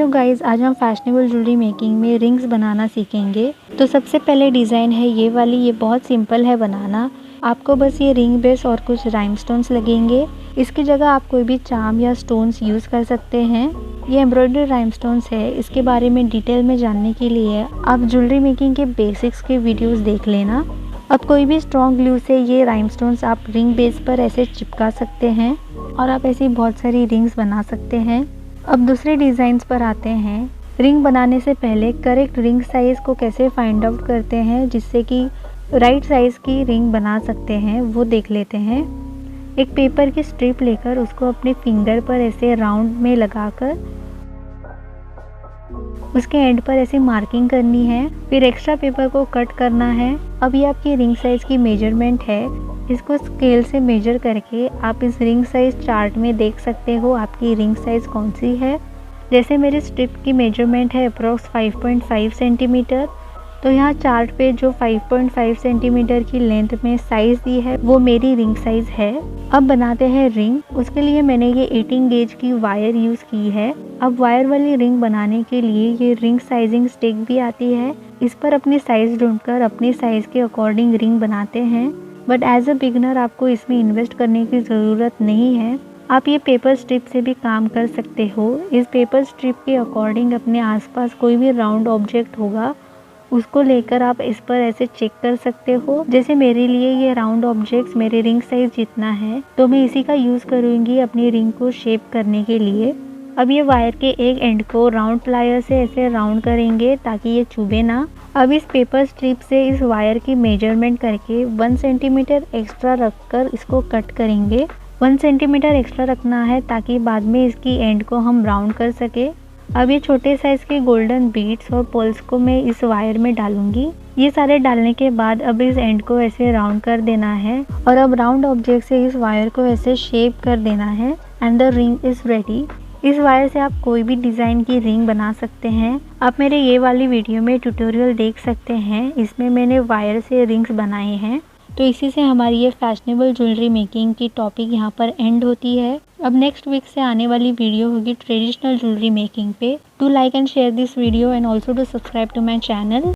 Hello guys, आज हम fashionable jewellery making में रिंग्स बनाना सीखेंगे। तो सबसे पहले डिज़ाइन है ये वाली। ये बहुत सिंपल है बनाना। आपको बस ये रिंग बेस और कुछ राइमस्टोन्स लगेंगे। इसकी जगह आप कोई भी चार्म या स्टोन्स यूज़ कर सकते हैं। ये एम्ब्रॉयडरी राइमस्टोन्स है। इसके बारे में डिटेल में जानने के लिए आप ज्वेलरी मेकिंग के बेसिक्स के वीडियोज़ देख लेना। अब कोई भी स्ट्रॉन्ग ग्लू से ये राइमस्टोन्स आप रिंग बेस पर ऐसे चिपका सकते हैं और आप ऐसी बहुत सारी रिंग्स बना सकते हैं। अब दूसरे डिज़ाइंस पर आते हैं। रिंग बनाने से पहले करेक्ट रिंग साइज़ को कैसे फाइंड आउट करते हैं जिससे कि राइट साइज़ की रिंग बना सकते हैं, वो देख लेते हैं। एक पेपर की स्ट्रिप लेकर उसको अपने फिंगर पर ऐसे राउंड में लगाकर उसके एंड पर ऐसे मार्किंग करनी है। फिर एक्स्ट्रा पेपर को कट करना है। अब ये आपकी रिंग साइज़ की मेजरमेंट है। इसको स्केल से मेजर करके आप इस रिंग साइज़ चार्ट में देख सकते हो आपकी रिंग साइज़ कौन सी है। जैसे मेरी स्ट्रिप की मेजरमेंट है अप्रॉक्स 5.5 सेंटीमीटर, तो यहाँ चार्ट पे जो 5.5 सेंटीमीटर की लेंथ में साइज़ दी है वो मेरी रिंग साइज़ है। अब बनाते हैं रिंग। उसके लिए मैंने ये 18 गेज की वायर यूज़ की है। अब वायर वाली रिंग बनाने के लिए ये रिंग साइजिंग स्टिक भी आती है। इस पर अपनी साइज़ ढूंढकर अपनी साइज़ के अकॉर्डिंग रिंग बनाते हैं। बट एज अ बिगनर आपको इसमें इन्वेस्ट करने की ज़रूरत नहीं है। आप ये पेपर स्ट्रिप से भी काम कर सकते हो। इस पेपर स्ट्रिप के अकॉर्डिंग अपने आसपास कोई भी राउंड ऑब्जेक्ट होगा उसको लेकर आप इस पर ऐसे चेक कर सकते हो। जैसे मेरे लिए ये राउंड ऑब्जेक्ट्स मेरे रिंग साइज जितना है, तो मैं इसी का यूज़ करूँगी अपनी रिंग को शेप करने के लिए। अब ये वायर के एक एंड को राउंड प्लायर से ऐसे राउंड करेंगे ताकि ये चुभे ना। अब इस पेपर स्ट्रिप से इस वायर की मेजरमेंट करके 1 सेंटीमीटर एक्स्ट्रा रखकर इसको कट करेंगे। 1 सेंटीमीटर एक्स्ट्रा रखना है ताकि बाद में इसकी एंड को हम राउंड कर सके। अब ये छोटे साइज़ के गोल्डन बीड्स और पर्ल्स को मैं इस वायर में डालूंगी। ये सारे डालने के बाद अब इस एंड को ऐसे राउंड कर देना है और अब राउंड ऑब्जेक्ट से इस वायर को ऐसे शेप कर देना है and the ring is ready. इस वायर से आप कोई भी डिज़ाइन की रिंग बना सकते हैं। आप मेरे ये वाली वीडियो में ट्यूटोरियल देख सकते हैं। इसमें मैंने वायर से रिंग्स बनाए हैं। तो इसी से हमारी ये फैशनेबल ज्वेलरी मेकिंग की टॉपिक यहाँ पर एंड होती है। अब नेक्स्ट वीक से आने वाली वीडियो होगी ट्रेडिशनल ज्वेलरी मेकिंग पे। Do like and share this video and also do subscribe to my channel.